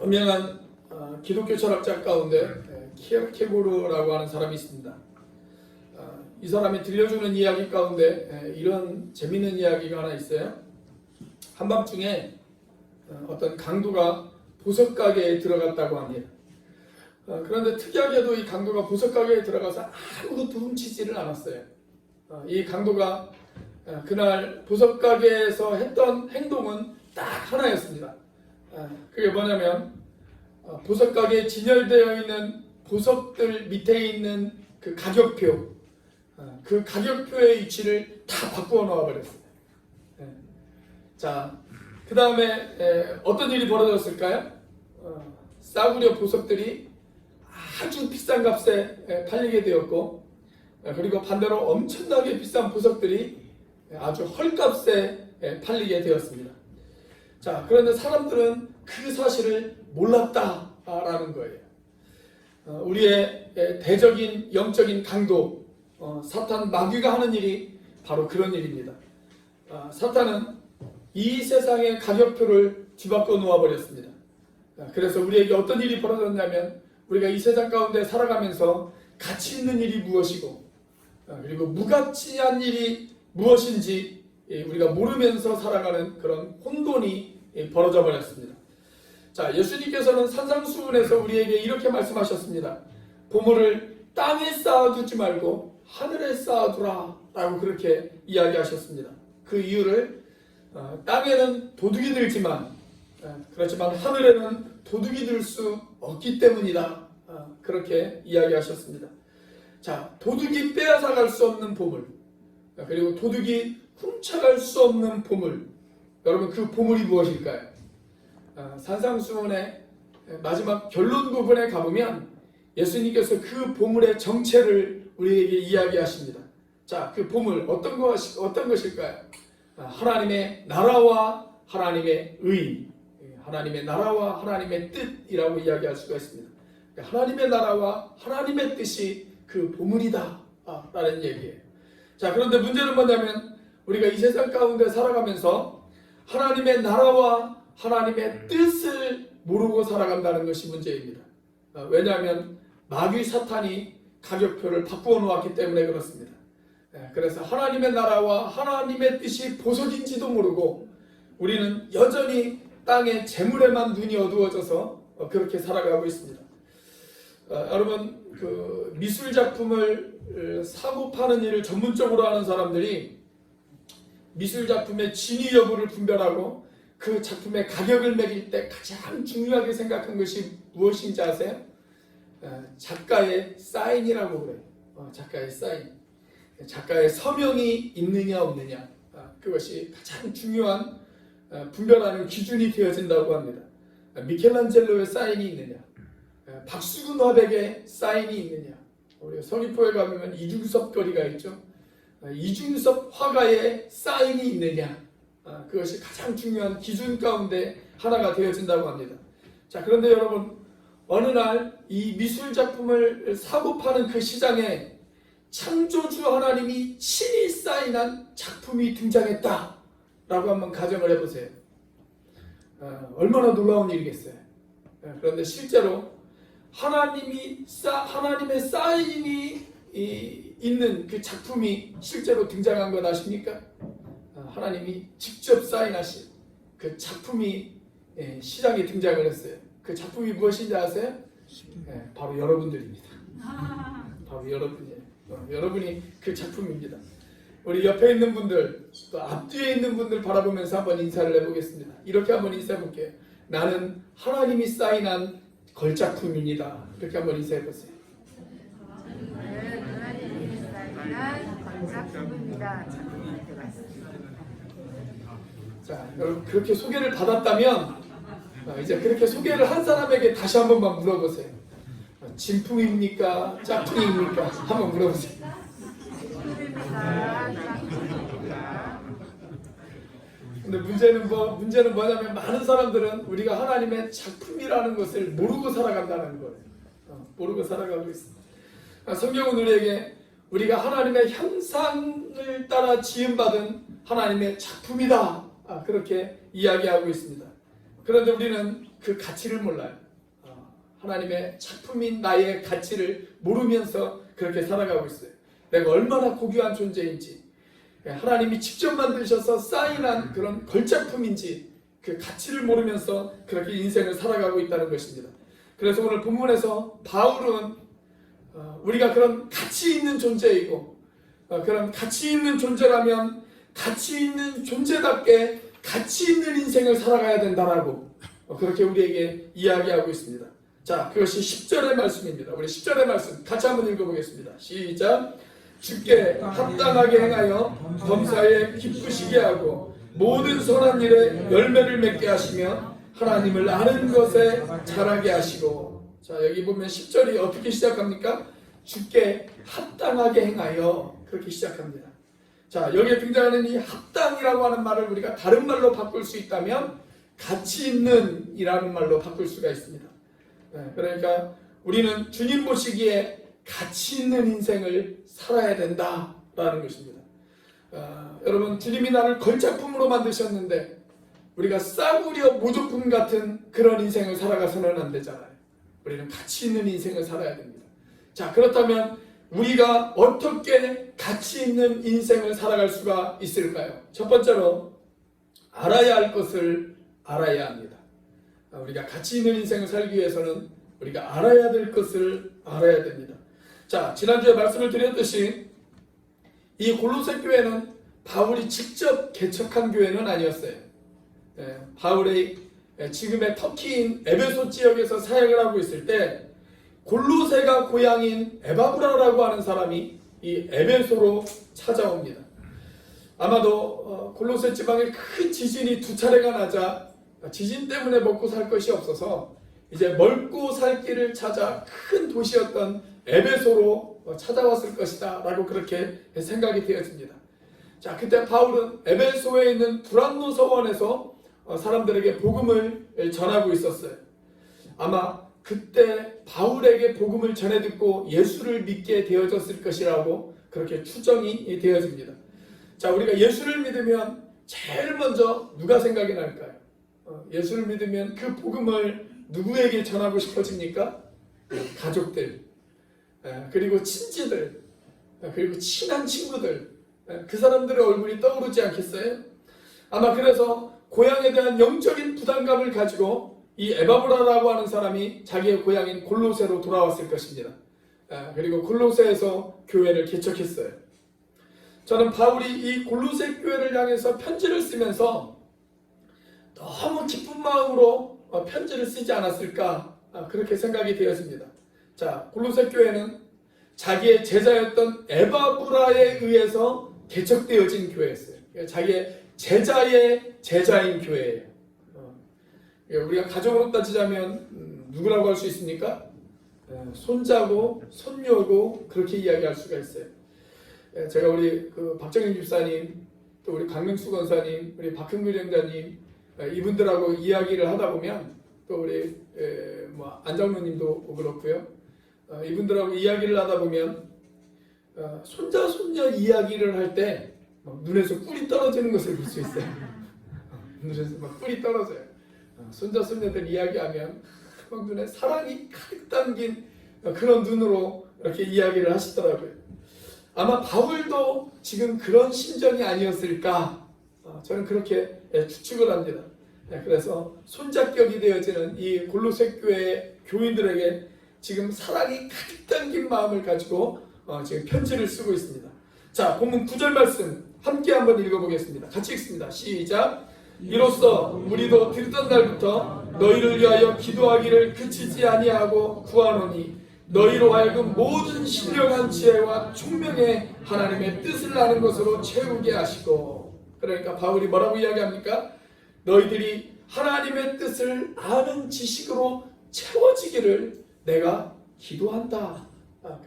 유명한 기독교 철학자 가운데 키에르케고르라고 하는 사람이 있습니다. 이 사람이 들려주는 이야기 가운데 이런 재미있는 이야기가 하나 있어요. 한밤중에 어떤 강도가 보석 가게에 들어갔다고 합니다. 그런데 특이하게도 이 강도가 보석 가게에 들어가서 아무것도 훔치지를 않았어요. 이 강도가 그날 보석 가게에서 했던 행동은 딱 하나였습니다. 그게 뭐냐면 보석 가게에 진열되어 있는 보석들 밑에 있는 그 가격표, 그 가격표의 위치를 다 바꾸어 놓아 버렸어요. 자, 그 다음에 어떤 일이 벌어졌을까요? 싸구려 보석들이 아주 비싼 값에 팔리게 되었고, 그리고 반대로 엄청나게 비싼 보석들이 아주 헐값에 팔리게 되었습니다. 자, 그런데 사람들은 그 사실을 몰랐다라는 거예요. 우리의 대적인 영적인 강도, 사탄 마귀가 하는 일이 바로 그런 일입니다. 사탄은 이 세상의 가격표를 뒤바꿔 놓아버렸습니다. 그래서 우리에게 어떤 일이 벌어졌냐면, 우리가 이 세상 가운데 살아가면서 가치 있는 일이 무엇이고, 그리고 무가치한 일이 무엇인지 우리가 모르면서 살아가는 그런 혼돈이 벌어져 버렸습니다. 자, 예수님께서는 산상수훈에서 우리에게 이렇게 말씀하셨습니다. 보물을 땅에 쌓아두지 말고 하늘에 쌓아두라 라고 그렇게 이야기하셨습니다. 그 이유를 땅에는 도둑이 들지만, 그렇지만 하늘에는 도둑이 들 수 없기 때문이다, 그렇게 이야기하셨습니다. 자, 도둑이 빼앗아갈 수 없는 보물, 그리고 도둑이 훔쳐갈 수 없는 보물, 여러분 그 보물이 무엇일까요? 산상수훈의 마지막 결론 부분에 가보면 예수님께서 그 보물의 정체를 우리에게 이야기하십니다. 자, 그 보물 어떤 것일까요? 하나님의 나라와 하나님의 의, 하나님의 나라와 하나님의 뜻이라고 이야기할 수가 있습니다. 하나님의 나라와 하나님의 뜻이 그 보물이다 라는 얘기예요. 자, 그런데 문제는 뭐냐면 우리가 이 세상 가운데 살아가면서 하나님의 나라와 하나님의 뜻을 모르고 살아간다는 것이 문제입니다. 왜냐하면 마귀 사탄이 가격표를 바꾸어 놓았기 때문에 그렇습니다. 그래서 하나님의 나라와 하나님의 뜻이 보석인지도 모르고 우리는 여전히 땅의 재물에만 눈이 어두워져서 그렇게 살아가고 있습니다. 여러분, 그 미술 작품을 사고 파는 일을 전문적으로 하는 사람들이 미술 작품의 진위 여부를 분별하고 그 작품의 가격을 매길 때 가장 중요하게 생각한 것이 무엇인지 아세요? 작가의 사인이라고 그래요. 작가의 사인, 작가의 서명이 있느냐 없느냐, 그것이 가장 중요한 분별하는 기준이 되어진다고 합니다. 미켈란젤로의 사인이 있느냐, 박수근 화백의 사인이 있느냐, 우리가 서귀포에 가면 이중섭 거리가 있죠. 이중섭 화가의 사인이 있느냐, 그것이 가장 중요한 기준 가운데 하나가 되어진다고 합니다. 자, 그런데 여러분, 어느 날 이 미술 작품을 사고 파는 그 시장에 창조주 하나님이 친히 사인한 작품이 등장했다 라고 한번 가정을 해보세요. 얼마나 놀라운 일이겠어요. 그런데 실제로 하나님의 사인이 있는 그 작품이 실제로 등장한 것 아십니까? 하나님이 직접 사인하신 그 작품이 시장에 등장을 했어요. 그 작품이 무엇인지 아세요? 바로 여러분들입니다. 바로 여러분이에요. 여러분이 그 작품입니다. 우리 옆에 있는 분들, 또 앞뒤에 있는 분들 바라보면서 한번 인사를 해보겠습니다. 이렇게 한번 인사해볼게요. 나는 하나님이 사인한 걸작품입니다. 이렇게 한번 인사해보세요. 하나님이 사인한 걸작품입니다. 자, 여러분 그렇게 소개를 받았다면 이제 그렇게 소개를 한 사람에게 다시 한 번만 물어보세요. 진품입니까? 짝퉁입니까? 한번 물어보세요. 근데 문제는 뭐냐면 많은 사람들은 우리가 하나님의 작품이라는 것을 모르고 살아간다는 거예요. 모르고 살아가고 있습니다. 성경은 우리에게 우리가 하나님의 형상을 따라 지음받은 하나님의 작품이다, 그렇게 이야기하고 있습니다. 그런데 우리는 그 가치를 몰라요. 하나님의 작품인 나의 가치를 모르면서 그렇게 살아가고 있어요. 내가 얼마나 고귀한 존재인지, 하나님이 직접 만드셔서 사인한 그런 걸작품인지 그 가치를 모르면서 그렇게 인생을 살아가고 있다는 것입니다. 그래서 오늘 본문에서 바울은 우리가 그런 가치 있는 존재이고, 그런 가치 있는 존재라면 가치 있는 존재답게 가치 있는 인생을 살아가야 된다라고 그렇게 우리에게 이야기하고 있습니다. 자, 그것이 10절의 말씀입니다. 우리 10절의 말씀 같이 한번 읽어보겠습니다. 시작. 주께 합당하게 행하여 범사에 기쁘시게 하고 모든 선한 일에 열매를 맺게 하시며 하나님을 아는 것에 자라게 하시고. 자, 여기 보면 10절이 어떻게 시작합니까? 주께 합당하게 행하여, 그렇게 시작합니다. 자, 여기에 등장하는 이 합당이라고 하는 말을 우리가 다른 말로 바꿀 수 있다면 가치 있는 이라는 말로 바꿀 수가 있습니다. 그러니까 우리는 주님 보시기에 가치 있는 인생을 살아야 된다라는 것입니다. 여러분, 주님이 나를 걸작품으로 만드셨는데 우리가 싸구려 모조품 같은 그런 인생을 살아가서는 안 되잖아요. 우리는 가치 있는 인생을 살아야 됩니다. 자, 그렇다면 우리가 어떻게 가치 있는 인생을 살아갈 수가 있을까요? 첫 번째로 알아야 할 것을 알아야 합니다. 우리가 가치 있는 인생을 살기 위해서는 우리가 알아야 될 것을 알아야 됩니다. 자, 지난주에 말씀을 드렸듯이 이 골로새 교회는 바울이 직접 개척한 교회는 아니었어요. 바울의 지금의 터키인 에베소 지역에서 사역을 하고 있을 때 골로새가 고향인 에바브라라고 하는 사람이 이 에베소로 찾아옵니다. 아마도 골로새 지방에 큰 지진이 2차례가 나자 지진 때문에 먹고 살 것이 없어서 이제 먹고 살 길을 찾아 큰 도시였던 에베소로 찾아왔을 것이다 라고 그렇게 생각이 되어집니다. 자, 그때 바울은 에베소에 있는 두란노 서원에서 사람들에게 복음을 전하고 있었어요. 아마 그때 바울에게 복음을 전해 듣고 예수를 믿게 되어졌을 것이라고 그렇게 추정이 되어집니다. 자, 우리가 예수를 믿으면 제일 먼저 누가 생각이 날까요? 예수를 믿으면 그 복음을 누구에게 전하고 싶어집니까? 가족들, 그리고 친지들, 그리고 친한 친구들, 그 사람들의 얼굴이 떠오르지 않겠어요? 아마 그래서 고향에 대한 영적인 부담감을 가지고 이 에바브라라고 하는 사람이 자기의 고향인 골로새로 돌아왔을 것입니다. 그리고 골로새에서 교회를 개척했어요. 저는 바울이 이 골로새 교회를 향해서 편지를 쓰면서 너무 기쁜 마음으로 편지를 쓰지 않았을까, 그렇게 생각이 되었습니다. 자, 골로새 교회는 자기의 제자였던 에바브라에 의해서 개척되어진 교회였어요. 자기의 제자의 제자인 교회예요. 우리가 가정으로 따지자면 누구라고 할 수 있습니까? 손자고 손녀고 그렇게 이야기할 수가 있어요. 제가 우리 박정인 집사님, 또 우리 강명수 권사님, 우리 박흥규 장자님 이분들하고 이야기를 하다 보면, 또 우리 안장로님도 그렇고요. 이분들하고 이야기를 하다 보면 손자 손녀 이야기를 할 때 눈에서 꿀이 떨어지는 것을 볼 수 있어요. 눈에서 막 꿀이 떨어져요. 손자 손녀들 이야기하면 막 눈에 사랑이 가득 담긴 그런 눈으로 이렇게 이야기를 하시더라고요. 아마 바울도 지금 그런 심정이 아니었을까, 저는 그렇게 추측을 합니다. 그래서 손자격이 되어지는 이 골로새 교회 교인들에게 지금 사랑이 가득 담긴 마음을 가지고 지금 편지를 쓰고 있습니다. 자, 본문 9절 말씀 함께 한번 읽어보겠습니다. 같이 읽습니다. 시작. 이로써 우리도 듣던 날부터 너희를 위하여 기도하기를 그치지 아니하고 구하노니 너희로 하여금 모든 신령한 지혜와 총명의 하나님의 뜻을 아는 것으로 채우게 하시고. 그러니까 바울이 뭐라고 이야기합니까? 너희들이 하나님의 뜻을 아는 지식으로 채워지기를 내가 기도한다,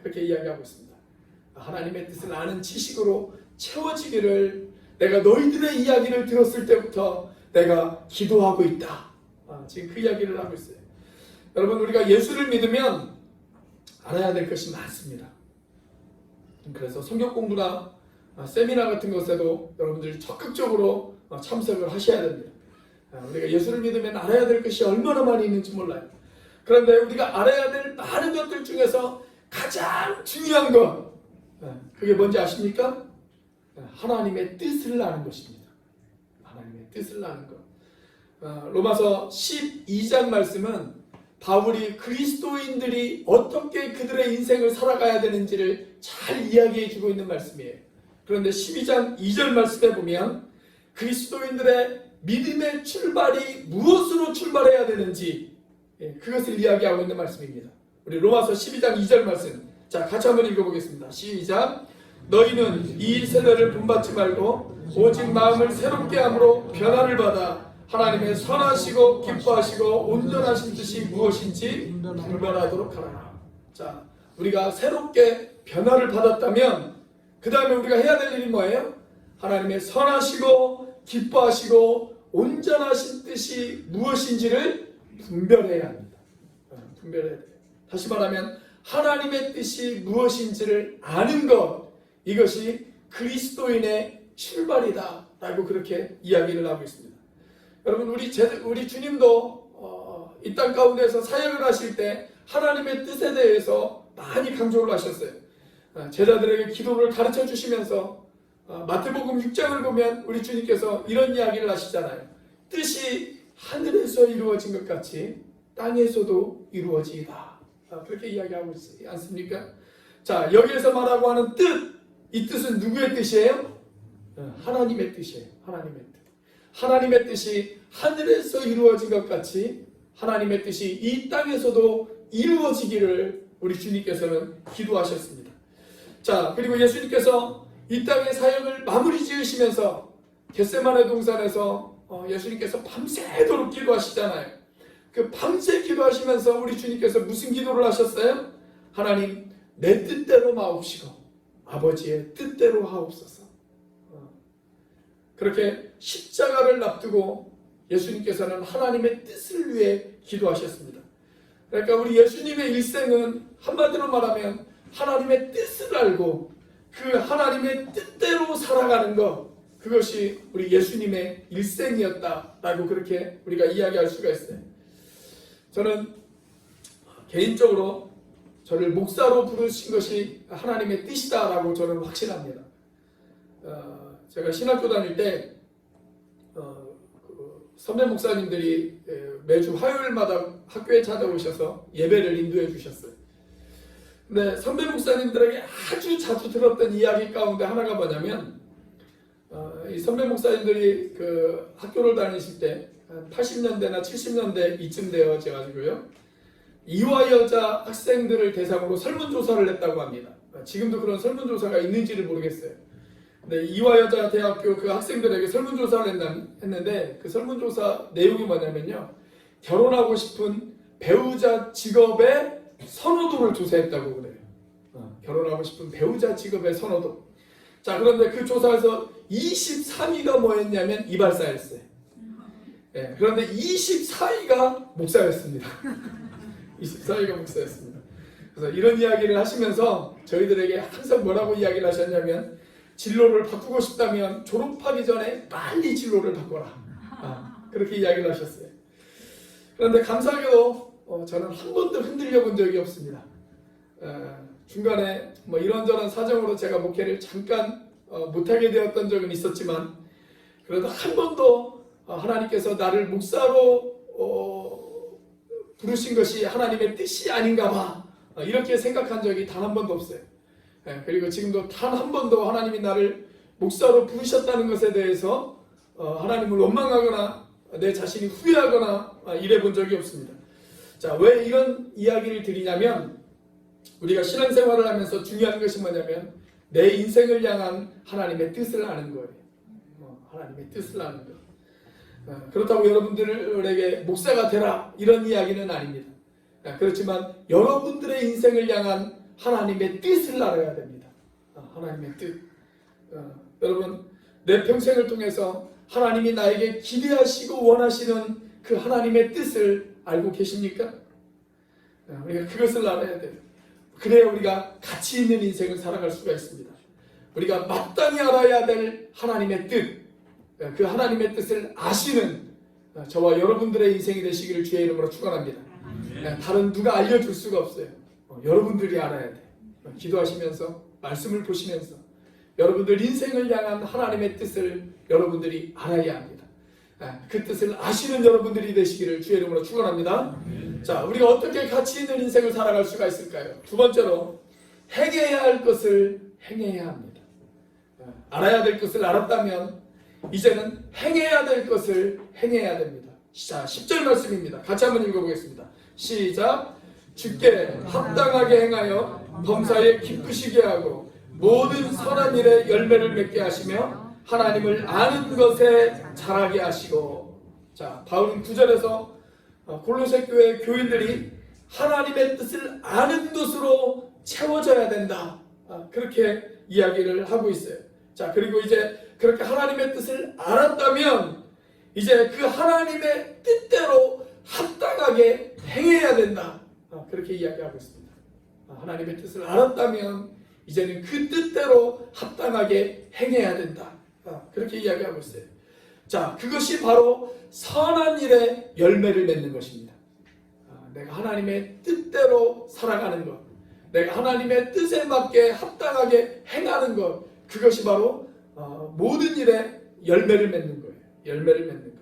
그렇게 이야기하고 있습니다. 하나님의 뜻을 아는 지식으로 채워지기를 내가 너희들의 이야기를 들었을 때부터 내가 기도하고 있다. 지금 그 이야기를 하고 있어요. 여러분, 우리가 예수를 믿으면 알아야 될 것이 많습니다. 그래서 성경 공부나 세미나 같은 것에도 여러분들이 적극적으로 참석을 하셔야 됩니다. 우리가 예수를 믿으면 알아야 될 것이 얼마나 많이 있는지 몰라요. 그런데 우리가 알아야 될 많은 것들 중에서 가장 중요한 것, 그게 뭔지 아십니까? 하나님의 뜻을 아는 것입니다. 하나님의 뜻을 아는 것. 로마서 12장 말씀은 바울이 그리스도인들이 어떻게 그들의 인생을 살아가야 되는지를 잘 이야기해 주고 있는 말씀이에요. 그런데 12장 2절 말씀에 보면 그리스도인들의 믿음의 출발이 무엇으로 출발해야 되는지 그것을 이야기하고 있는 말씀입니다. 우리 로마서 12장 2절 말씀, 자 같이 한번 읽어보겠습니다. 시작. 너희는 이 세대를 본받지 말고 오직 마음을 새롭게 함으로 변화를 받아 하나님의 선하시고 기뻐하시고 온전하신 뜻이 무엇인지 분별하도록 하라. 자, 우리가 새롭게 변화를 받았다면 그 다음에 우리가 해야 될 일이 뭐예요? 하나님의 선하시고 기뻐하시고 온전하신 뜻이 무엇인지를 분별해야 합니다. 분별해야 돼요. 다시 말하면 하나님의 뜻이 무엇인지를 아는 것, 이것이 그리스도인의 출발이다 라고 그렇게 이야기를 하고 있습니다. 여러분 우리 주님도 이 땅 가운데서 사역을 하실 때 하나님의 뜻에 대해서 많이 강조를 하셨어요. 제자들에게 기도를 가르쳐 주시면서 마태복음 6장을 보면 우리 주님께서 이런 이야기를 하시잖아요. 뜻이 하늘에서 이루어진 것 같이 땅에서도 이루어지이다. 그렇게 이야기하고 있지 않습니까? 자, 여기에서 말하고 하는 뜻, 이 뜻은 누구의 뜻이에요? 하나님의 뜻이에요. 하나님의 뜻. 하나님의 뜻이 하늘에서 이루어진 것 같이 하나님의 뜻이 이 땅에서도 이루어지기를 우리 주님께서는 기도하셨습니다. 자, 그리고 예수님께서 이 땅의 사역을 마무리 지으시면서 겟세마네 동산에서 예수님께서 밤새도록 기도하시잖아요. 그 밤새 기도하시면서 우리 주님께서 무슨 기도를 하셨어요? 하나님, 내 뜻대로 마옵시고 아버지의 뜻대로 하옵소서. 그렇게 십자가를 앞두고 예수님께서는 하나님의 뜻을 위해 기도하셨습니다. 그러니까 우리 예수님의 일생은 한마디로 말하면 하나님의 뜻을 알고 그 하나님의 뜻대로 살아가는 것, 그것이 우리 예수님의 일생이었다라고 그렇게 우리가 이야기할 수가 있어요. 저는 개인적으로 저를 목사로 부르신 것이 하나님의 뜻이다라고 저는 확신합니다. 제가 신학교 다닐 때 선배 목사님들이 매주 화요일마다 학교에 찾아오셔서 예배를 인도해 주셨어요. 근데 선배 목사님들에게 아주 자주 들었던 이야기 가운데 하나가 뭐냐면 이 선배 목사님들이 그 학교를 다니실 때 80년대나 70년대 이쯤 되어져가지고요, 이화 여자 학생들을 대상으로 설문조사를 했다고 합니다. 지금도 그런 설문조사가 있는지를 모르겠어요. 근데 이화여자 대학교 그 학생들에게 설문조사를 했는데 그 설문조사 내용이 뭐냐면요, 결혼하고 싶은 배우자 직업의 선호도를 조사했다고 그래요. 결혼하고 싶은 배우자 직업의 선호도. 자, 그런데 그 조사에서 23위가 뭐였냐면 이발사였어요. 네, 그런데 24위가 목사였습니다. 24위가 목사였습니다. 그래서 이런 이야기를 하시면서 저희들에게 항상 뭐라고 이야기를 하셨냐면, 진로를 바꾸고 싶다면 졸업하기 전에 빨리 진로를 바꿔라. 그렇게 이야기를 하셨어요. 그런데 감사하게도 저는 한 번도 흔들려 본 적이 없습니다. 중간에 뭐 이런저런 사정으로 제가 목회를 잠깐 못하게 되었던 적은 있었지만, 그래도 한 번도 하나님께서 나를 목사로 부르신 것이 하나님의 뜻이 아닌가 봐, 이렇게 생각한 적이 단 한 번도 없어요. 그리고 지금도 단 한 번도 하나님이 나를 목사로 부르셨다는 것에 대해서 하나님을 원망하거나 내 자신이 후회하거나 이래 본 적이 없습니다. 자, 왜 이런 이야기를 드리냐면, 우리가 신앙생활을 하면서 중요한 것이 뭐냐면 내 인생을 향한 하나님의 뜻을 아는 거예요. 하나님의 뜻을 아는 것. 그렇다고 여러분들에게 목사가 되라 이런 이야기는 아닙니다. 그렇지만 여러분들의 인생을 향한 하나님의 뜻을 알아야 됩니다. 하나님의 뜻. 여러분, 내 평생을 통해서 하나님이 나에게 기대하시고 원하시는 그 하나님의 뜻을 알고 계십니까? 우리가 그것을 알아야 돼요. 그래야 우리가 가치 있는 인생을 살아갈 수가 있습니다. 우리가 마땅히 알아야 될 하나님의 뜻, 그 하나님의 뜻을 아시는 저와 여러분들의 인생이 되시기를 주의 이름으로 축원합니다. 다른 누가 알려줄 수가 없어요. 여러분들이 알아야 돼. 기도하시면서 말씀을 보시면서 여러분들 인생을 향한 하나님의 뜻을 여러분들이 알아야 합니다. 그 뜻을 아시는 여러분들이 되시기를 주의 이름으로 축원합니다. 자, 우리가 어떻게 가치 있는 인생을 살아갈 수가 있을까요? 두 번째로 행해야 할 것을 행해야 합니다. 알아야 될 것을 알았다면 이제는 행해야 될 것을 행해야 됩니다. 자, 10절 말씀입니다. 같이 한번 읽어보겠습니다. 시작. 주께 합당하게 행하여 범사에 기쁘시게 하고 모든 선한 일에 열매를 맺게 하시며 하나님을 아는 것에 자라게 하시고. 자, 바울은 9절에서 골로새 교회 교인들이 하나님의 뜻을 아는 것으로 채워져야 된다, 그렇게 이야기를 하고 있어요. 자, 그리고 이제 그렇게 하나님의 뜻을 알았다면 이제 그 하나님의 뜻대로 합당하게 행해야 된다, 그렇게 이야기하고 있습니다. 하나님의 뜻을 알았다면 이제는 그 뜻대로 합당하게 행해야 된다, 그렇게 이야기하고 있어요. 자, 그것이 바로 선한 일에 열매를 맺는 것입니다. 내가 하나님의 뜻대로 살아가는 것, 내가 하나님의 뜻에 맞게 합당하게 행하는 것, 그것이 바로 모든 일에 열매를 맺는 거예요. 열매를 맺는 것.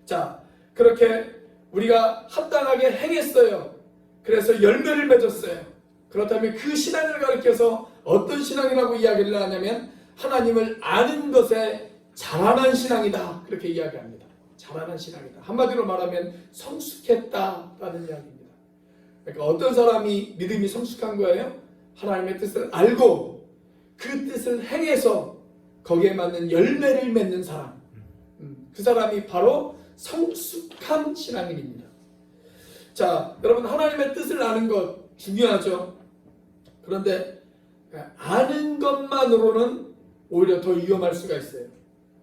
자, 그렇게 우리가 합당하게 행했어요. 그래서 열매를 맺었어요. 그렇다면 그 신앙을 가리켜서 어떤 신앙이라고 이야기를 하냐면 하나님을 아는 것에 자라난 신앙이다, 그렇게 이야기합니다. 자라난 신앙이다. 한마디로 말하면 성숙했다라는 이야기입니다. 그러니까 어떤 사람이 믿음이 성숙한 거예요? 하나님의 뜻을 알고 그 뜻을 행해서 거기에 맞는 열매를 맺는 사람, 그 사람이 바로 성숙한 신앙인입니다. 자, 여러분, 하나님의 뜻을 아는 것 중요하죠. 그런데 아는 것만으로는 오히려 더 위험할 수가 있어요.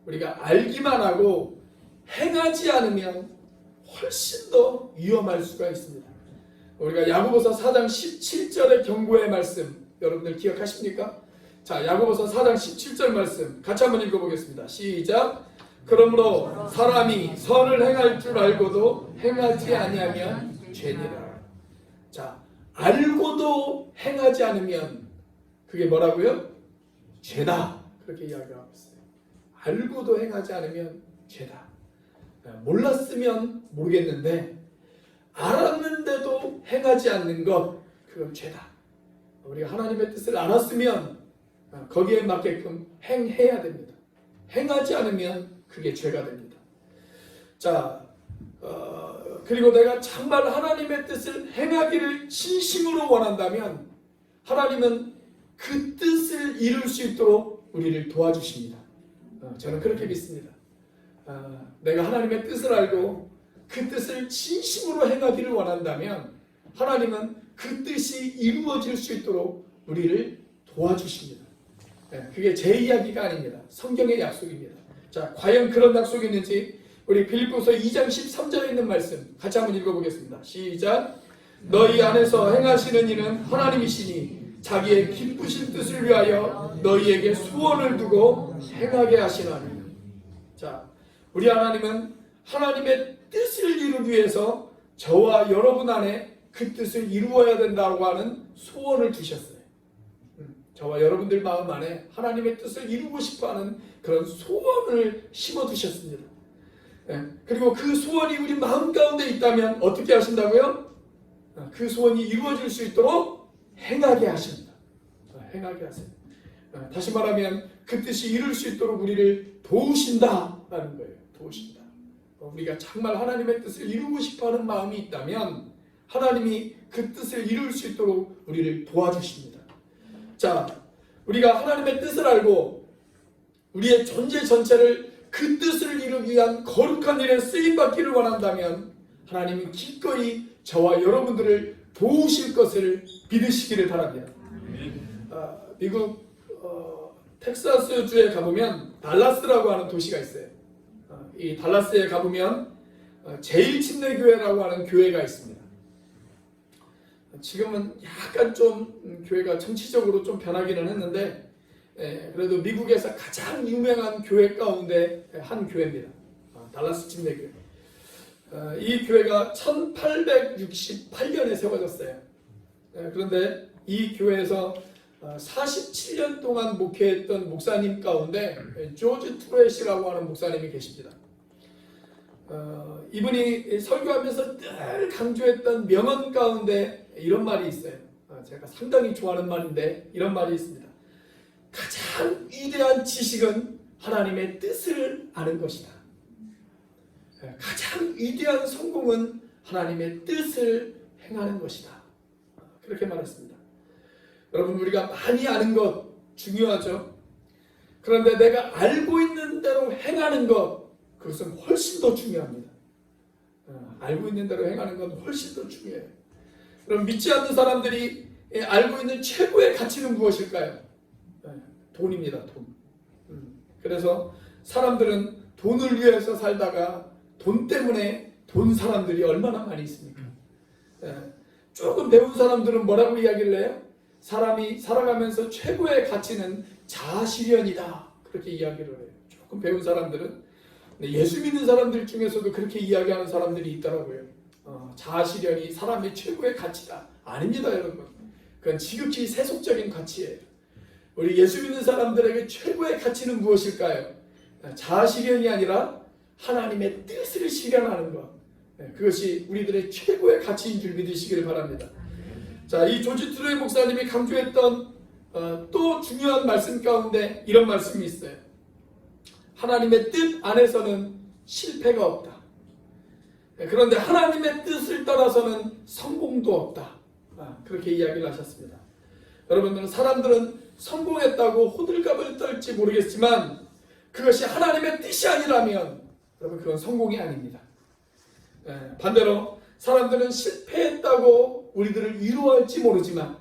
우리가 알기만 하고 행하지 않으면 훨씬 더 위험할 수가 있습니다. 우리가 야고보서 4장 17절의 경고의 말씀 여러분들 기억하십니까? 자, 야고보서 4장 17절 말씀 같이 한번 읽어보겠습니다. 시작. 그러므로 사람이 선을 행할 줄 알고도 행하지 아니하면 죄니라. 자, 알고도 행하지 않으면 그게 뭐라고요? 죄다, 그렇게 이야기하고 있어요. 알고도 행하지 않으면 죄다. 몰랐으면 모르겠는데 알았는데도 행하지 않는 것, 그건 죄다. 우리가 하나님의 뜻을 알았으면 거기에 맞게끔 행해야 됩니다. 행하지 않으면 그게 죄가 됩니다. 자, 그리고 내가 정말 하나님의 뜻을 행하기를 진심으로 원한다면 하나님은 그 뜻을 이룰 수 있도록 우리를 도와주십니다. 저는 그렇게 믿습니다. 내가 하나님의 뜻을 알고 그 뜻을 진심으로 행하기를 원한다면 하나님은 그 뜻이 이루어질 수 있도록 우리를 도와주십니다. 그게 제 이야기가 아닙니다. 성경의 약속입니다. 자, 과연 그런 약속이 있는지 우리 빌립보서 2장 13절에 있는 말씀 같이 한번 읽어보겠습니다. 시작. 너희 안에서 행하시는 이는 하나님이시니 자기의 기쁘신 뜻을 위하여 너희에게 소원을 두고 행하게 하시나니. 자, 우리 하나님은 하나님의 뜻을 이루기 위해서 저와 여러분 안에 그 뜻을 이루어야 된다고 하는 소원을 두셨어요. 저와 여러분들 마음 안에 하나님의 뜻을 이루고 싶어하는 그런 소원을 심어두셨습니다. 그리고 그 소원이 우리 마음 가운데 있다면 어떻게 하신다고요? 그 소원이 이루어질 수 있도록 행하게 하십니다. 행하게 하세요. 다시 말하면 그 뜻이 이룰 수 있도록 우리를 도우신다라는 거예요. 도우신다. 우리가 정말 하나님의 뜻을 이루고 싶어하는 마음이 있다면 하나님이 그 뜻을 이룰 수 있도록 우리를 도와주십니다. 자, 우리가 하나님의 뜻을 알고 우리의 존재 전체를 그 뜻을 이루기 위한 거룩한 일에 쓰임받기를 원한다면 하나님은 기꺼이 저와 여러분들을 도우실 것을 믿으시기를 바랍니다. 미국 텍사스주에 가보면 달라스라고 하는 도시가 있어요. 이 달라스에 가보면 제일침례교회라고 하는 교회가 있습니다. 지금은 약간 좀 교회가 정치적으로 좀 변하기는 했는데 그래도 미국에서 가장 유명한 교회 가운데 한 교회입니다. 달라스 침례교회. 이 교회가 1868년에 세워졌어요. 그런데 이 교회에서 47년 동안 목회했던 목사님 가운데 조지 트레시라고 하는 목사님이 계십니다. 이분이 설교하면서 늘 강조했던 명언 가운데 이런 말이 있어요. 제가 상당히 좋아하는 말인데 이런 말이 있습니다. 가장 위대한 지식은 하나님의 뜻을 아는 것이다. 가장 위대한 성공은 하나님의 뜻을 행하는 것이다. 그렇게 말했습니다. 여러분, 우리가 많이 아는 것 중요하죠. 그런데 내가 알고 있는 대로 행하는 것, 그것은 훨씬 더 중요합니다. 알고 있는 대로 행하는 건 훨씬 더 중요해요. 그럼 믿지 않는 사람들이 알고 있는 최고의 가치는 무엇일까요? 돈입니다. 돈. 그래서 사람들은 돈을 위해서 살다가 돈 때문에 돈 사람들이 얼마나 많이 있습니까? 조금 배운 사람들은 뭐라고 이야기를 해요? 사람이 살아가면서 최고의 가치는 자아실현이다. 그렇게 이야기를 해요. 조금 배운 사람들은. 예수 믿는 사람들 중에서도 그렇게 이야기하는 사람들이 있더라고요. 자아실현이 사람의 최고의 가치다. 아닙니다, 여러분. 그건 지극히 세속적인 가치예요. 우리 예수 믿는 사람들에게 최고의 가치는 무엇일까요? 자아실현이 아니라 하나님의 뜻을 실현하는 것. 그것이 우리들의 최고의 가치인 줄 믿으시기를 바랍니다. 자, 이 조지 트루의 목사님이 강조했던 또 중요한 말씀 가운데 이런 말씀이 있어요. 하나님의 뜻 안에서는 실패가 없다. 그런데 하나님의 뜻을 따라서는 성공도 없다. 그렇게 이야기를 하셨습니다. 여러분들은 사람들은 성공했다고 호들갑을 떨지 모르겠지만 그것이 하나님의 뜻이 아니라면 여러분 그건 성공이 아닙니다. 반대로 사람들은 실패했다고 우리들을 위로할지 모르지만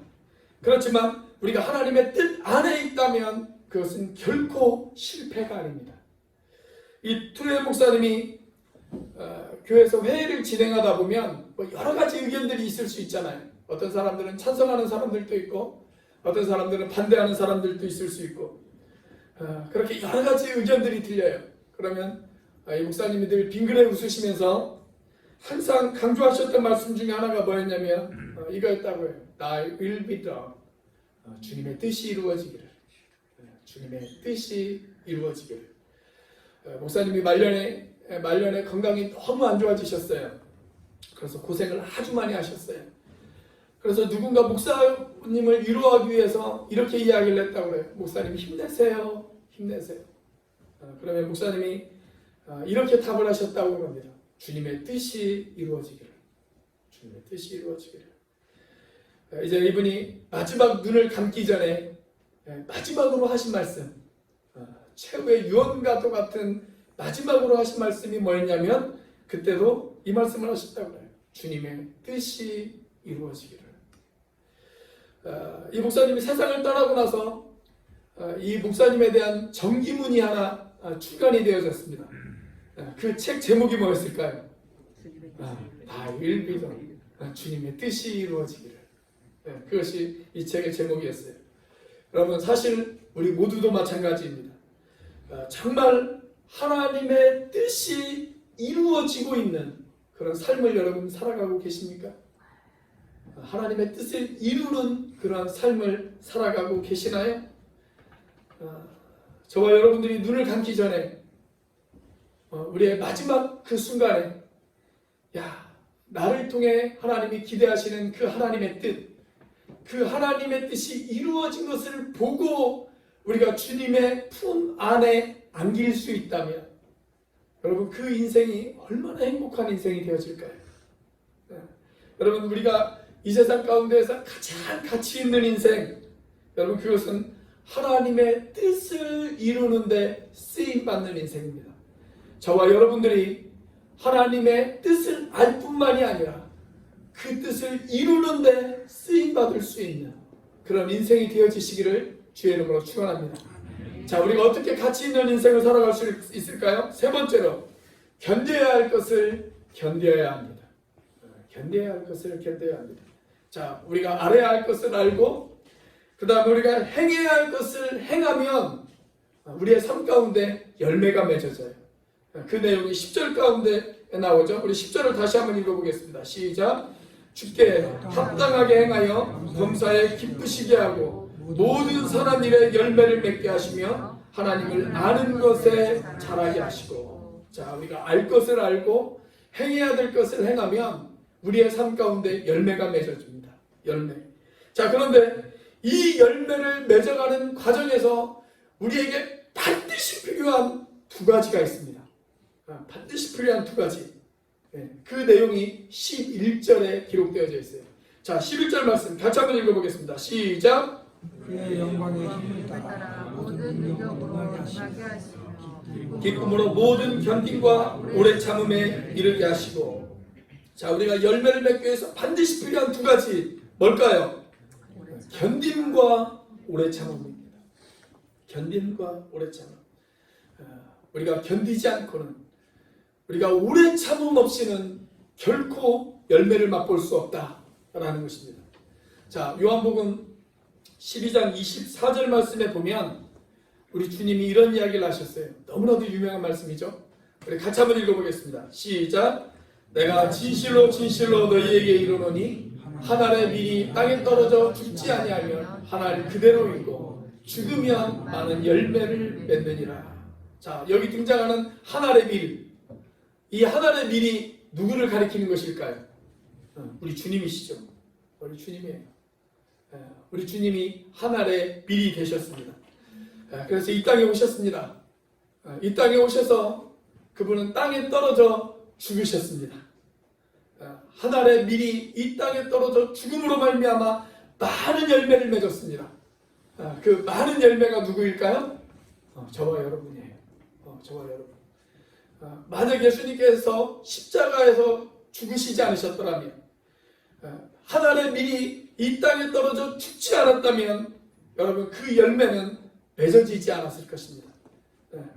그렇지만 우리가 하나님의 뜻 안에 있다면 그것은 결코 실패가 아닙니다. 이 트루의 목사님이 교회에서 회의를 진행하다 보면 여러 가지 의견들이 있을 수 있잖아요. 어떤 사람들은 찬성하는 사람들도 있고 어떤 사람들은 반대하는 사람들도 있을 수 있고 그렇게 여러 가지 의견들이 들려요. 그러면 이 목사님이 늘 빙그레 웃으시면서 항상 강조하셨던 말씀 중에 하나가 뭐였냐면 이거였다고 해요. Thy will be done. 주님의 뜻이 이루어지기를. 주님의 뜻이 이루어지기를. 목사님이 말년에 건강이 너무 안 좋아지셨어요. 그래서 고생을 아주 많이 하셨어요. 그래서 누군가 목사님을 위로하기 위해서 이렇게 이야기를 했다고 해요. 목사님 힘내세요. 힘내세요. 그러면 목사님이 이렇게 답을 하셨다고 합니다. 주님의 뜻이 이루어지기를. 주님의 뜻이 이루어지기를. 이제 이분이 마지막 눈을 감기 전에 마지막으로 하신 말씀, 최후의 유언과도 같은 마지막으로 하신 말씀이 뭐였냐면 그때도 이 말씀을 하셨다고 해요. 주님의 뜻이 이루어지기를. 이 목사님이 세상을 떠나고 나서 이 목사님에 대한 정기문이 하나 출간이 되어졌습니다. 그 책 제목이 뭐였을까요? 주님의 뜻이 이루어지기를. 그것이 이 책의 제목이었어요. 여러분 사실 우리 모두도 마찬가지입니다. 정말 하나님의 뜻이 이루어지고 있는 그런 삶을 여러분 살아가고 계십니까? 하나님의 뜻을 이루는 그런 삶을 살아가고 계시나요? 저와 여러분들이 눈을 감기 전에 우리의 마지막 그 순간에 나를 통해 하나님이 기대하시는 그 하나님의 뜻, 그 하나님의 뜻이 이루어진 것을 보고 우리가 주님의 품 안에 안길 수 있다면 여러분 그 인생이 얼마나 행복한 인생이 되어질까요? 여러분 우리가 이 세상 가운데에서 가장 가치 있는 인생, 여러분 그것은 하나님의 뜻을 이루는 데 쓰임받는 인생입니다. 저와 여러분들이 하나님의 뜻을 알 뿐만이 아니라 그 뜻을 이루는 데 쓰임받을 수 있는 그런 인생이 되어지시기를 주의 이름으로 축원합니다. 자, 우리가 어떻게 가치 있는 인생을 살아갈 수 있을까요? 세 번째로 견뎌야 할 것을 견뎌야 합니다. 견뎌야 할 것을 견뎌야 합니다. 자, 우리가 알아야 할 것을 알고 그 다음에 우리가 행해야 할 것을 행하면 우리의 삶 가운데 열매가 맺어져요. 그 내용이 10절 가운데 나오죠. 우리 10절을 다시 한번 읽어보겠습니다. 시작. 주께 합당하게 행하여 범사에 기쁘시게 하고 모든 선한 일에 열매를 맺게 하시며 하나님을 아는 것에 자라게 하시고. 자, 우리가 알 것을 알고 행해야 될 것을 행하면 우리의 삶 가운데 열매가 맺어집니다. 열매. 자, 그런데 이 열매를 맺어가는 과정에서 우리에게 반드시 필요한 두 가지가 있습니다. 반드시 필요한 두 가지. 그 내용이 11절에 기록되어져 있어요. 자, 11절 말씀 같이 한번 읽어보겠습니다. 시작. 그의 영광의 힘을 따라 모든 능력으로 임하게 하시며 기쁨으로 모든 견딤과 오래 참음에 이르게 하시고. 자, 우리가 열매를 맺기 위해서 반드시 필요한 두 가지 뭘까요? 견딤과 오래 참음입니다. 견딤과 오래 참음. 우리가 견디지 않고는, 우리가 오래 참음 없이는 결코 열매를 맛볼 수 없다라는 것입니다. 자, 요한복음 12장 24절 말씀에 보면 우리 주님이 이런 이야기를 하셨어요. 너무나도 유명한 말씀이죠. 우리 같이 한번 읽어보겠습니다. 시작. 내가 진실로 진실로 너희에게 이르노니 한 알의 밀이 땅에 떨어져 죽지 아니하면 한 알 그대로 있고 죽으면 많은 열매를 맺느니라. 자, 여기 등장하는 한 알의 밀, 이 한 알의 밀이 누구를 가리키는 것일까요? 우리 주님이시죠. 우리 주님이에요. 우리 주님이 한 알의 밀이 되셨습니다. 그래서 이 땅에 오셨습니다. 이 땅에 오셔서 그분은 땅에 떨어져 죽으셨습니다. 한 알의 밀이 이 땅에 떨어져 죽음으로 말미암아 많은 열매를 맺었습니다. 그 많은 열매가 누구일까요? 저와 여러분이에요. 저와 여러분. 만약 예수님께서 십자가에서 죽으시지 않으셨더라면, 한 알의 밀이 이 땅에 떨어져 죽지 않았다면 여러분 그 열매는 맺어지지 않았을 것입니다.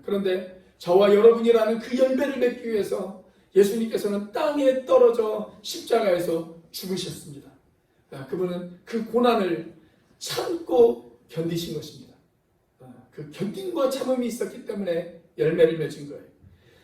그런데 저와 여러분이라는 그 열매를 맺기 위해서 예수님께서는 땅에 떨어져 십자가에서 죽으셨습니다. 그분은 그 고난을 참고 견디신 것입니다. 그 견딤과 참음이 있었기 때문에 열매를 맺은 거예요.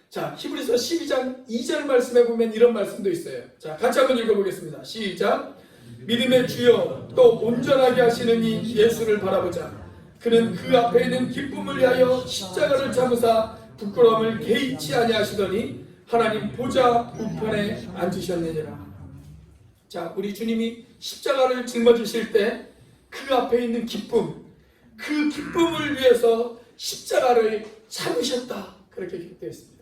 자, 히브리서 12장 2절 말씀에 보면 이런 말씀도 있어요. 자, 같이 한번 읽어보겠습니다. 시작. 믿음의 주여 또 온전하게 하시는 이 예수를 바라보자. 그는 그 앞에 있는 기쁨을 위하여 십자가를 참으사 부끄러움을 개의치 아니하시더니 하나님 보좌 우편에 앉으셨느니라. 자, 우리 주님이 십자가를 짊어지실 때 그 앞에 있는 기쁨, 그 기쁨을 위해서 십자가를 참으셨다. 그렇게 기록되어 있습니다.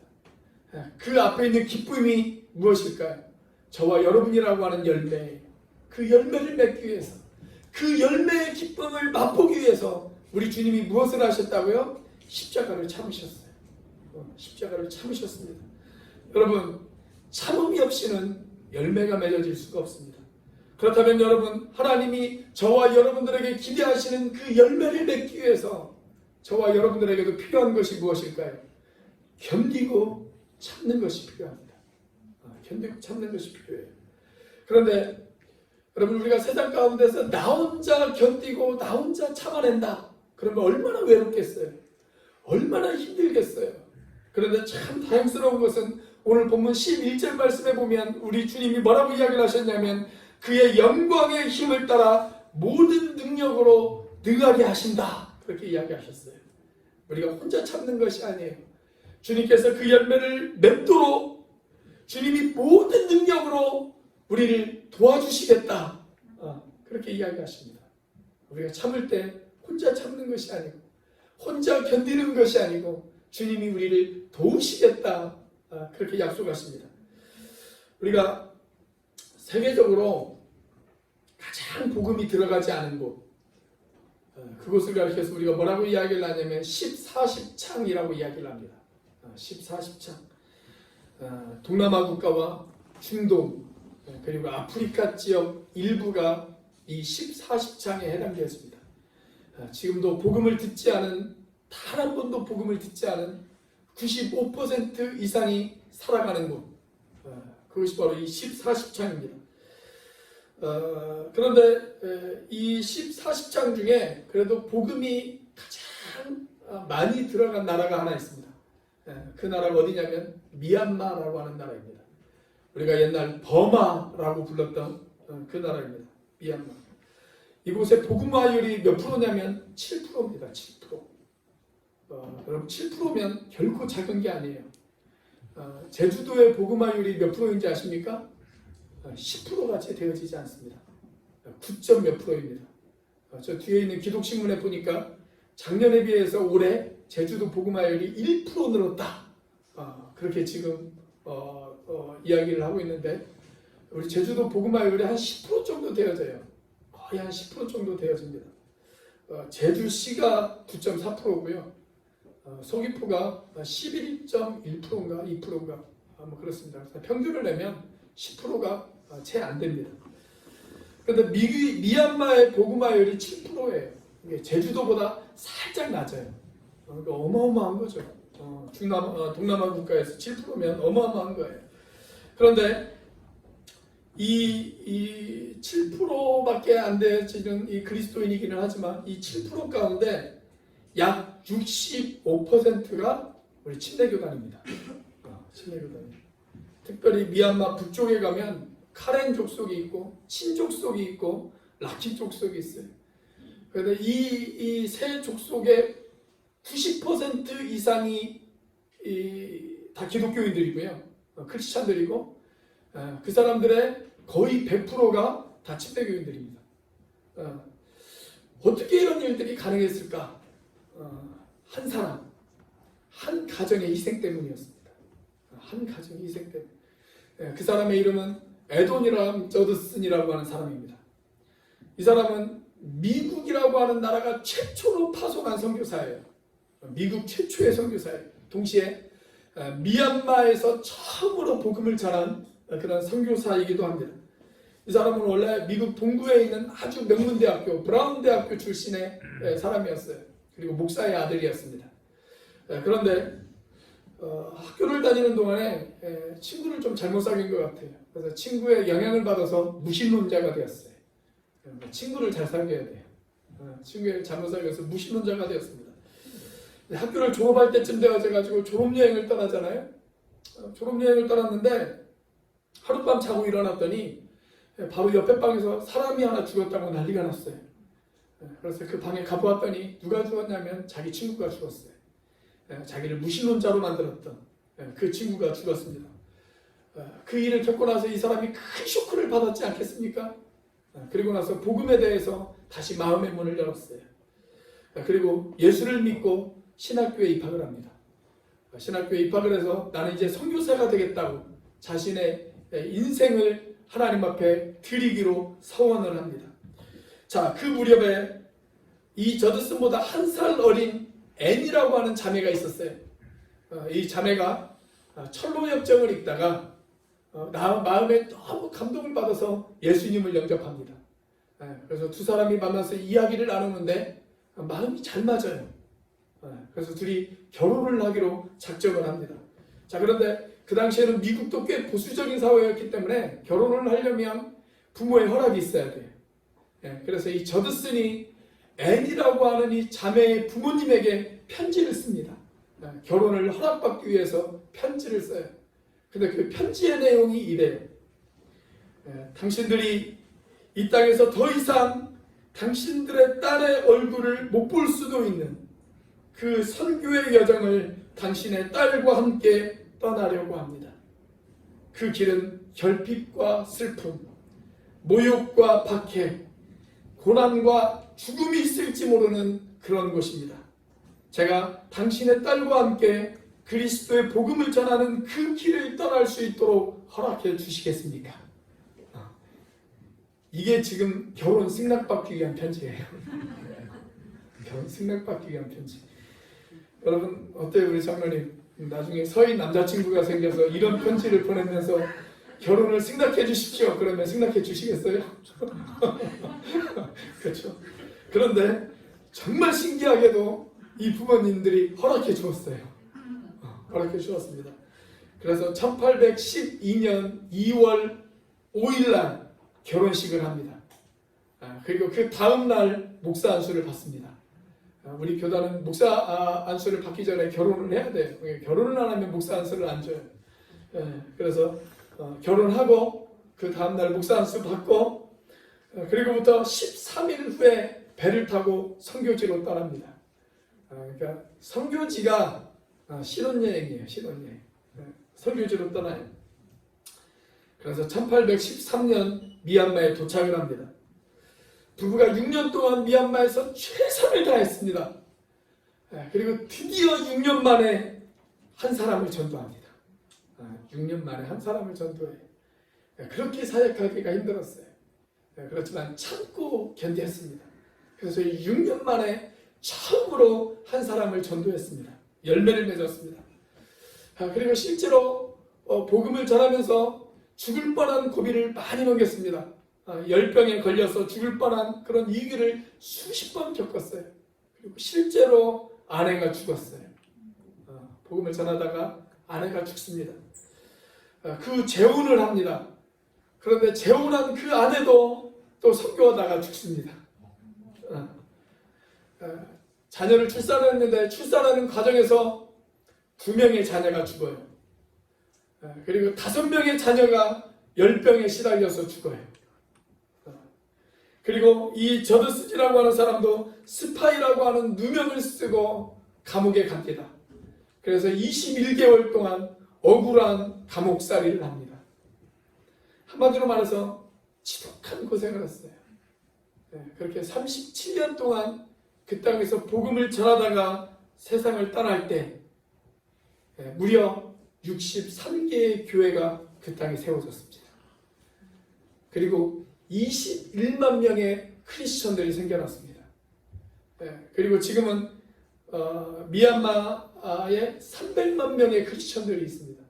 그 앞에 있는 기쁨이 무엇일까요? 저와 여러분이라고 하는 열매, 그 열매를 맺기 위해서, 그 열매의 기쁨을 맛보기 위해서 우리 주님이 무엇을 하셨다고요? 십자가를 참으셨어요. 십자가를 참으셨습니다. 여러분, 참음이 없이는 열매가 맺어질 수가 없습니다. 그렇다면 여러분, 하나님이 저와 여러분들에게 기대하시는 그 열매를 맺기 위해서 저와 여러분들에게도 필요한 것이 무엇일까요? 견디고 참는 것이 필요합니다. 견디고 참는 것이 필요해요. 그런데 여러분, 우리가 세상 가운데서 나 혼자 견디고 나 혼자 참아낸다. 그러면 얼마나 외롭겠어요. 얼마나 힘들겠어요. 그런데 참 다행스러운 것은 오늘 본문 11절 말씀에 보면 우리 주님이 뭐라고 이야기를 하셨냐면 그의 영광의 힘을 따라 모든 능력으로 능하게 하신다. 그렇게 이야기하셨어요. 우리가 혼자 참는 것이 아니에요. 주님께서 그 열매를 맺도록 주님이 모든 능력으로 우리를 도와주시겠다. 그렇게 이야기하십니다. 우리가 참을 때 혼자 참는 것이 아니고 혼자 견디는 것이 아니고 주님이 우리를 도우시겠다. 그렇게 약속하십니다. 우리가 세계적으로 가장 복음이 들어가지 않은 곳, 그곳을 가리켜서 우리가 뭐라고 이야기를 하냐면 10-40창이라고 이야기를 합니다. 10-40창. 동남아 국가와 중동 그리고 아프리카 지역 일부가 이 10-40창에 해당되었습니다. 지금도 복음을 듣지 않은, 단 한 번도 복음을 듣지 않은 95% 이상이 살아가는 곳, 그것이 바로 이 10-40창입니다. 그런데 이 10-40창 중에 그래도 복음이 가장 많이 들어간 나라가 하나 있습니다. 그 나라가 어디냐면 미얀마라고 하는 나라입니다. 우리가 옛날 버마라고 불렀던 그 나라입니다. 미얀마. 이곳의 복음화율이 몇 프로냐면 7%입니다. 7%. 여러분 7%면 결코 작은 게 아니에요. 제주도의 복음화율이 몇 프로인지 아십니까? 10%같이 되어지지 않습니다. 9점 몇 프로입니다. 저 뒤에 있는 기독신문에 보니까 작년에 비해서 올해 제주도 복음화율이 1% 늘었다. 그렇게 지금 이야기를 하고 있는데 우리 제주도 복음화율이 한 10% 정도 되어져요. 거의 한 10% 정도 되어집니다. 제주시가 9.4%고요. 서귀포가 11.1%인가 2%인가 뭐 그렇습니다. 그래서 평균을 내면 10%가 채 안 됩니다. 그런데 미얀마의 복음화율이 7%예요. 이게 제주도보다 살짝 낮아요. 그러니까 어마어마한 거죠. 동남아 국가에서 7%면 어마어마한 거예요. 그런데 이 7%밖에 안 되는 이 그리스도인이기는 하지만 이 7% 가운데 약 65%가 우리 침례교단입니다. 침례교단. 특별히 미얀마 북쪽에 가면 카렌 족속이 있고 친 족속이 있고 라킨 족속이 있어요. 그런데 이 세 족속의 90% 이상이 다 기독교인들이고요. 크리스찬들이고 그 사람들의 거의 100%가 다 침례교인들입니다. 어떻게 이런 일들이 가능했을까? 한 사람, 한 가정의 희생 때문이었습니다. 한 가정의 희생 때문에. 그 사람의 이름은 에도니람 저드슨이라고 하는 사람입니다. 이 사람은 미국이라고 하는 나라가 최초로 파송한 선교사예요. 미국 최초의 선교사예요. 동시에 미얀마에서 처음으로 복음을 전한 그런 선교사이기도 합니다. 이 사람은 원래 미국 동부에 있는 아주 명문대학교 브라운 대학교 출신의 사람이었어요. 그리고 목사의 아들이었습니다. 그런데 학교를 다니는 동안에 친구를 좀 잘못 사귄 것 같아요. 그래서 친구의 영향을 받아서 무신론자가 되었어요. 친구를 잘 사귀어야 돼요. 친구를 잘못 사귀어서 무신론자가 되었습니다. 학교를 졸업할 때쯤 되어져가지고 졸업여행을 떠나잖아요. 졸업여행을 떠났는데 하룻밤 자고 일어났더니 바로 옆에 방에서 사람이 하나 죽었다고 난리가 났어요. 그래서 그 방에 가보았더니 누가 죽었냐면 자기 친구가 죽었어요. 자기를 무신론자로 만들었던 그 친구가 죽었습니다. 그 일을 겪고 나서 이 사람이 큰 쇼크를 받았지 않겠습니까? 그리고 나서 복음에 대해서 다시 마음의 문을 열었어요. 그리고 예수를 믿고 신학교에 입학을 합니다. 신학교에 입학을 해서 나는 이제 선교사가 되겠다고 자신의 인생을 하나님 앞에 드리기로 서원을 합니다. 자, 그 무렵에 이 저드슨보다 한 살 어린 앤이라고 하는 자매가 있었어요. 이 자매가 철로역정을 읽다가 마음에 너무 감동을 받아서 예수님을 영접합니다. 그래서 두 사람이 만나서 이야기를 나누는데 마음이 잘 맞아요. 그래서 둘이 결혼을 하기로 작정을 합니다. 자, 그런데 그 당시에는 미국도 꽤 보수적인 사회였기 때문에 결혼을 하려면 부모의 허락이 있어야 돼요. 그래서 이 저드슨이 앤이라고 하는 이 자매의 부모님에게 편지를 씁니다. 결혼을 허락받기 위해서 편지를 써요. 근데 그 편지의 내용이 이래요. 당신들이 이 땅에서 더 이상 당신들의 딸의 얼굴을 못 볼 수도 있는 그 선교의 여정을 당신의 딸과 함께 떠나려고 합니다. 그 길은 결핍과 슬픔, 모욕과 박해, 고난과 죽음이 있을지 모르는 그런 곳입니다. 제가 당신의 딸과 함께 그리스도의 복음을 전하는 그 길을 떠날 수 있도록 허락해 주시겠습니까? 이게 지금 결혼 승낙받기 위한 편지예요. 결혼 승낙받기 위한 편지. 여러분 어때요? 우리 장로님 나중에 서인 남자친구가 생겨서 이런 편지를 보내면서 결혼을 승낙해 주십시오. 그러면 승낙해 주시겠어요? 그렇죠. 그런데 정말 신기하게도 이 부모님들이 허락해 주었어요. 허락해 주었습니다. 그래서 1812년 2월 5일 날 결혼식을 합니다. 그리고 그 다음 날 목사 안수를 받습니다. 우리 교단은 목사 안수를 받기 전에 결혼을 해야 돼요. 결혼을 안 하면 목사 안수를 안 줘요. 그래서 결혼하고 그 다음날 목사 안수 받고 그리고부터 13일 후에 배를 타고 선교지로 떠납니다. 그러니까 선교지가 신혼여행이에요. 신혼여행. 선교지로 떠나요. 그래서 1813년 미얀마에 도착을 합니다. 부부가 6년 동안 미얀마에서 최선을 다했습니다. 그리고 드디어 6년 만에 한 사람을 전도합니다. 6년 만에 한 사람을 전도해요. 그렇게 사역하기가 힘들었어요. 그렇지만 참고 견뎠습니다. 그래서 6년 만에 처음으로 한 사람을 전도했습니다. 열매를 맺었습니다. 그리고 실제로 복음을 전하면서 죽을 뻔한 고비를 많이 넘겼습니다. 열병에 걸려서 죽을 뻔한 그런 위기를 수십 번 겪었어요. 그리고 실제로 아내가 죽었어요. 복음을 전하다가 아내가 죽습니다. 그 재혼을 합니다. 그런데 재혼한 그 아내도 또 선교하다가 죽습니다. 자녀를 출산했는데 출산하는 과정에서 2명의 자녀가 죽어요. 그리고 5명의 자녀가 열병에 시달려서 죽어요. 그리고 이 저드스지라고 하는 사람도 스파이라고 하는 누명을 쓰고 감옥에 갑니다. 그래서 21개월 동안 억울한 감옥살이를 합니다. 한마디로 말해서 지독한 고생을 했어요. 그렇게 37년 동안 그 땅에서 복음을 전하다가 세상을 떠날 때 무려 63개의 교회가 그 땅에 세워졌습니다. 그리고 21만 명의 크리스천들이 생겨났습니다. 그리고 지금은 미얀마에 300만 명의 크리스천들이 있습니다.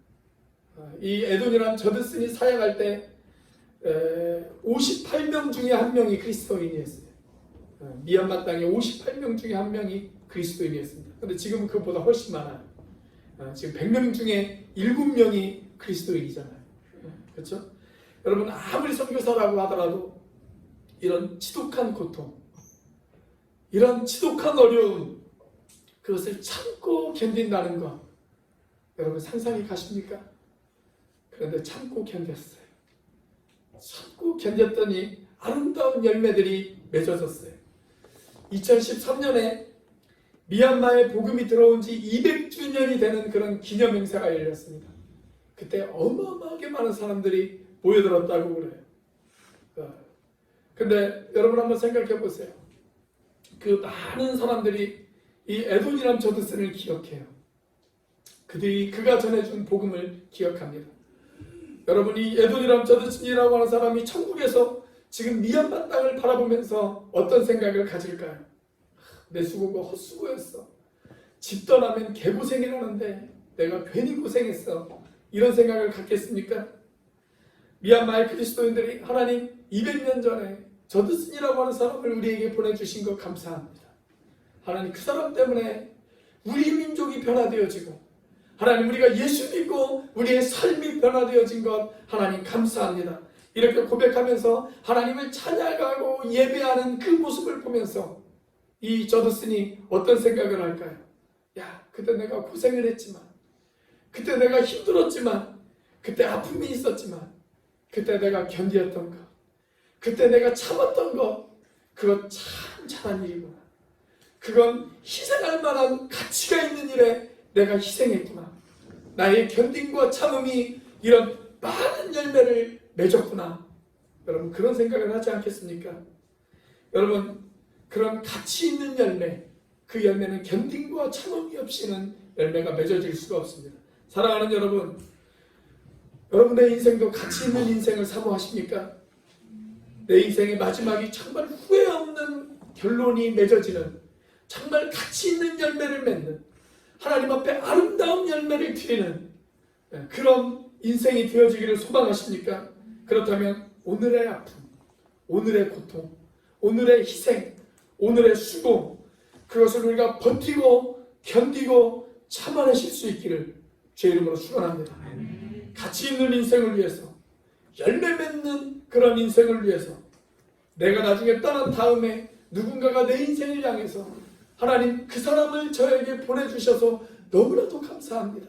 이 에돈이란 저드슨이 사역할 때 58명 중에 1명이 그리스도인이었어요. 미얀마 땅에 58명 중에 1명이 그리스도인이었습니다. 그런데 지금은 그보다 훨씬 많아요. 지금 100명 중에 7명이 그리스도인이잖아요. 그렇죠? 여러분 아무리 선교사라고 하더라도 이런 지독한 고통, 이런 지독한 어려움, 그것을 참고 견딘다는 것 여러분 상상이 가십니까? 그런데 참고 견뎠어요. 참고 견뎠더니 아름다운 열매들이 맺어졌어요. 2013년에 미얀마에 복음이 들어온 지 200주년이 되는 그런 기념 행사가 열렸습니다. 그때 어마어마하게 많은 사람들이 모여들었다고 그래요. 근데 여러분 한번 생각해 보세요. 그 많은 사람들이 이 에돈이람 저드슨을 기억해요. 그들이 그가 전해준 복음을 기억합니다. 여러분이 에돈이람 저드슨이라고 하는 사람이 천국에서 지금 미얀마 땅을 바라보면서 어떤 생각을 가질까요? 내 수고가 헛수고였어. 집 떠나면 개고생이라는데 내가 괜히 고생했어. 이런 생각을 갖겠습니까? 미얀마의 그리스도인들이 하나님 200년 전에 저드슨이라고 하는 사람을 우리에게 보내주신 것 감사합니다. 하나님 그 사람 때문에 우리 민족이 변화되어지고 하나님 우리가 예수 믿고 우리의 삶이 변화되어진 것 하나님 감사합니다. 이렇게 고백하면서 하나님을 찬양하고 예배하는 그 모습을 보면서 이 저드슨이 어떤 생각을 할까요? 야, 그때 내가 고생을 했지만, 그때 내가 힘들었지만, 그때 아픔이 있었지만, 그때 내가 견디었던 것, 그때 내가 참았던 것, 그거 참 잘한 일이구나. 그건 희생할 만한 가치가 있는 일에 내가 희생했구나. 나의 견딘과 참음이 이런 많은 열매를 맺었구나. 여러분 그런 생각을 하지 않겠습니까? 여러분 그런 가치 있는 열매, 그 열매는 견딘과 참음이 없이는 열매가 맺어질 수가 없습니다. 사랑하는 여러분, 여러분의 인생도 가치 있는 인생을 사모하십니까? 내 인생의 마지막이 정말 후회 없는 결론이 맺어지는 정말 가치 있는 열매를 맺는 하나님 앞에 아름다운 열매를 드리는 그런 인생이 되어지기를 소망하십니까? 그렇다면 오늘의 아픔, 오늘의 고통, 오늘의 희생, 오늘의 수고, 그것을 우리가 버티고 견디고 참아내실 수 있기를 제 이름으로 축원합니다. 가치 있는 인생을 위해서, 열매 맺는 그런 인생을 위해서, 내가 나중에 떠난 다음에 누군가가 내 인생을 향해서 하나님 그 사람을 저에게 보내주셔서 너무나도 감사합니다.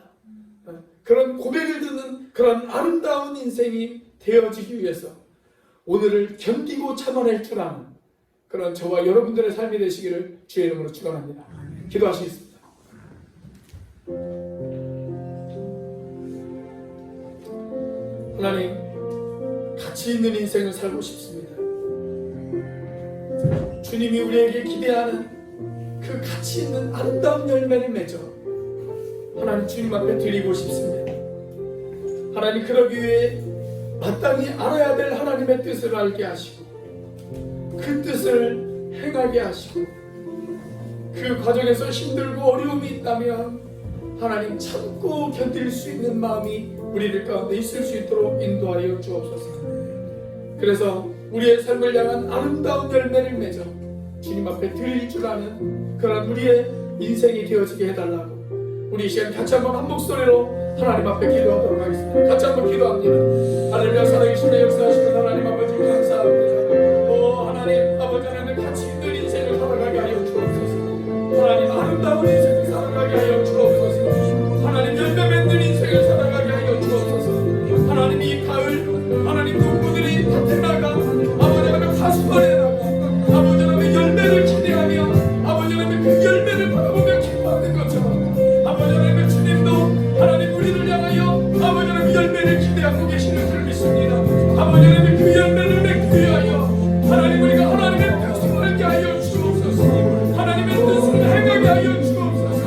그런 고백을 듣는 그런 아름다운 인생이 되어지기 위해서 오늘을 견디고 참아낼 줄 아는 그런 저와 여러분들의 삶이 되시기를 주의 이름으로 축원합니다. 기도하시겠습니다. 하나님, 가치 있는 인생을 살고 싶습니다. 주님이 우리에게 기대하는 그 가치 있는 아름다운 열매를 맺어 하나님 주님 앞에 드리고 싶습니다. 하나님, 그러기 위해 마땅히 알아야 될 하나님의 뜻을 알게 하시고 그 뜻을 행하게 하시고 그 과정에서 힘들고 어려움이 있다면 하나님 참고 견딜 수 있는 마음이 우리들 가운데 있을 수 있도록 인도하여 주옵소서. 그래서 우리의 삶을 향한 아름다운 열매를 맺어 주님 앞에 드릴 줄 아는 그런 우리의 인생이 되어지게 해달라고 우리 이 시간 같이 한번 한 목소리로 하나님 앞에 기도하도록 하겠습니다. 같이 한번 기도합니다. 할렐루야. 살아계신 역사하시는 하나님 아버지 감사합니다. 오 하나님 아버지, 하나님 가치 있는 인생을 살아가게 하여 주옵소서. 하나님 아름다운 인생을 살아가게 하여 주옵소서. 하나님 열매 맺는 인생을 살아가게 하여 주옵소서. 하나님 이 가을 하나님 농부들이 밭에 나가 아버지 하나님 가수원에 나가 아버지 하나님 열매를 기대하며 아버지 하나님 그 열매를 바라보며 기뻐하는 것처럼 아버지 하나님 주님도 하나님 우리를 향하여 아버지 하나님 열매를 기대하고 계시는 줄 믿습니다. 아버지 하나님 그 열매를 맺기 위하여 하나님 우리가 하나님의 뜻을 알게 하여 주옵소서. 하나님의 뜻을 행하게 하여 주옵소서.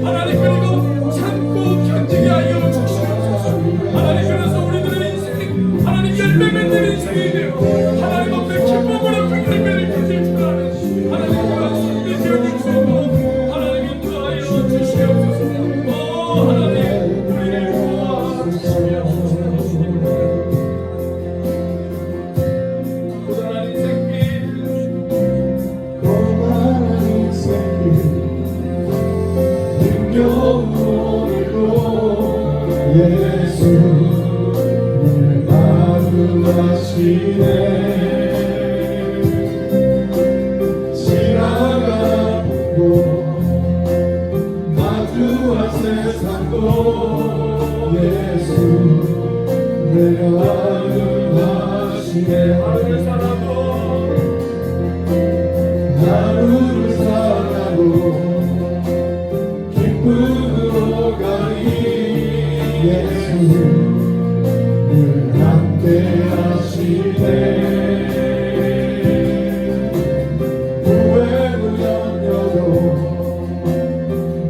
하나님 그리고 참고 견디게 하여 주시옵소서. 하나님 그래서 우리들의 인생 하나님 열매 맺는 인생이 되어 하나님 앞에 기쁨으로 그 열매를 가질 줄 아는 하나님 그런 삶이 되어 주시고 하나님 인도하여 주시옵소서. 오 하나님 우리를 도와주시옵소서. 고단한 인생길 능력으로 예수를 마주하시네. 지나가고 마주할 세상도 예수 내가 마주하시네. 하루를 살아도 하루를 살아도 기쁨으로 가니 예수 늘 함께 하시네. 후회도 염려도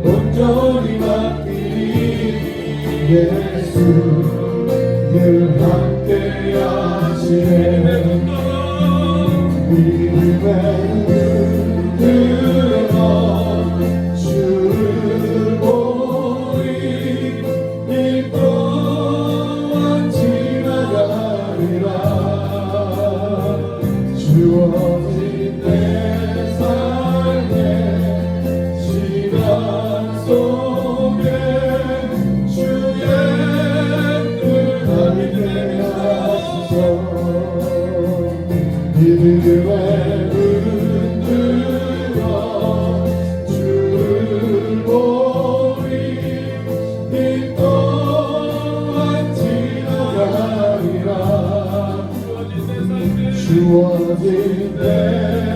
온전히 맡기니 예수 늘 함께 하시네. 믿음의 눈 들어 주를 보니 이 또한 지나가리라. 주어진 내 삶의 시간 속에 주의 뜻 알게 하소서. 믿음의 눈 들어 주를 보니 이 또한 지나가리라. 주어진 내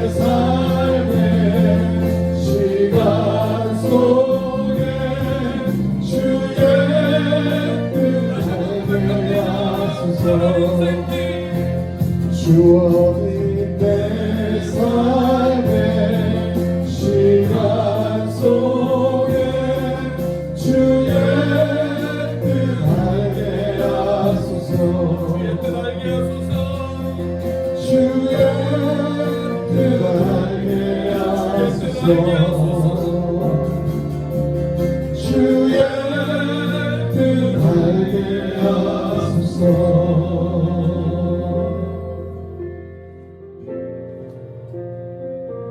삶의 시간 속에 주의 뜻 알게 하소서. 주어진 내 삶의 시간 속에 주의 뜻 알게 하소서. 주의 뜻 알게 하소서. 주의 뜻 알게 하소서.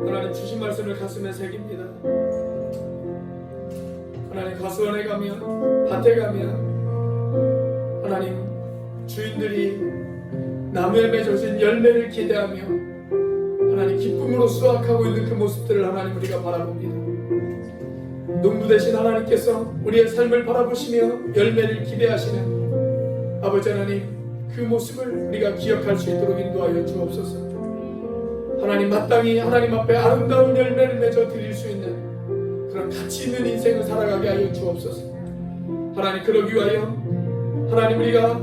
하나님 주신 말씀을 가슴에 새깁니다. 하나님 가수원에 가면 밭에 가면 하나님 주인들이 나무에 맺어진 열매를 기대하며 하나님 기쁨으로 수확하고 있는 그 모습들을 하나님 우리가 바라봅니다. 농부 되신 하나님께서 우리의 삶을 바라보시며 열매를 기대하시는 아버지 하나님, 그 모습을 우리가 기억할 수 있도록 인도하여 주옵소서. 하나님, 마땅히 하나님 앞에 아름다운 열매를 맺어 드릴 수 있는 그런 가치 있는 인생을 살아가게 하여 주옵소서. 하나님, 그러기 위하여 하나님, 우리가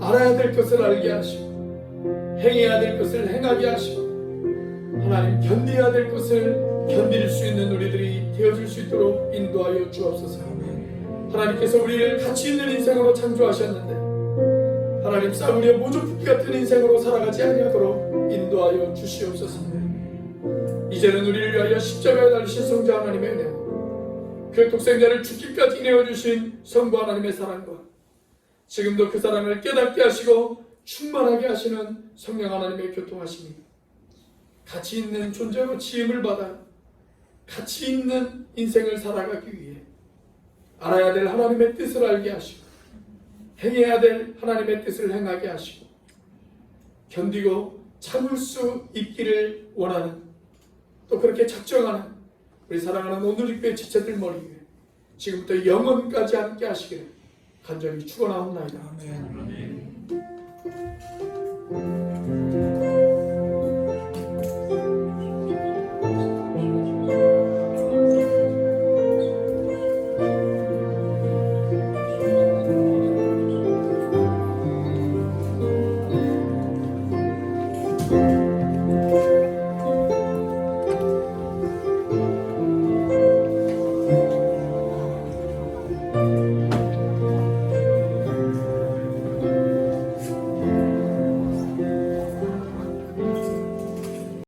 알아야 될 것을 알게 하시고 행해야 될 것을 행하게 하시고 하나님, 견뎌야 될 것을 견딜 수 있는 우리들이 되어질 수 있도록 인도하여 주옵소서. 하나님께서 우리를 가치 있는 인생으로 창조하셨는데 하나님, 싸구려 모조품기 같은 인생으로 살아가지 아니하도록 인도하여 주시옵소서. 이제는 우리를 위하여 십자가에 달리신 성자 하나님의 은혜, 그 독생자를 죽기까지 내어주신 성부 하나님의 사랑과 지금도 그 사랑을 깨닫게 하시고 충만하게 하시는 성령 하나님의 교통하심이 가치 있는 존재로 지음을 받아 가치 있는 인생을 살아가기 위해 알아야 될 하나님의 뜻을 알게 하시고 행해야 될 하나님의 뜻을 행하게 하시고 견디고 참을 수 있기를 원하는, 또 그렇게 작정하는 우리 사랑하는 오늘리교회 지체들 머리 위에 지금부터 영원까지 함께 하시기를 간절히 축원하옵나이다. 아멘. 아멘.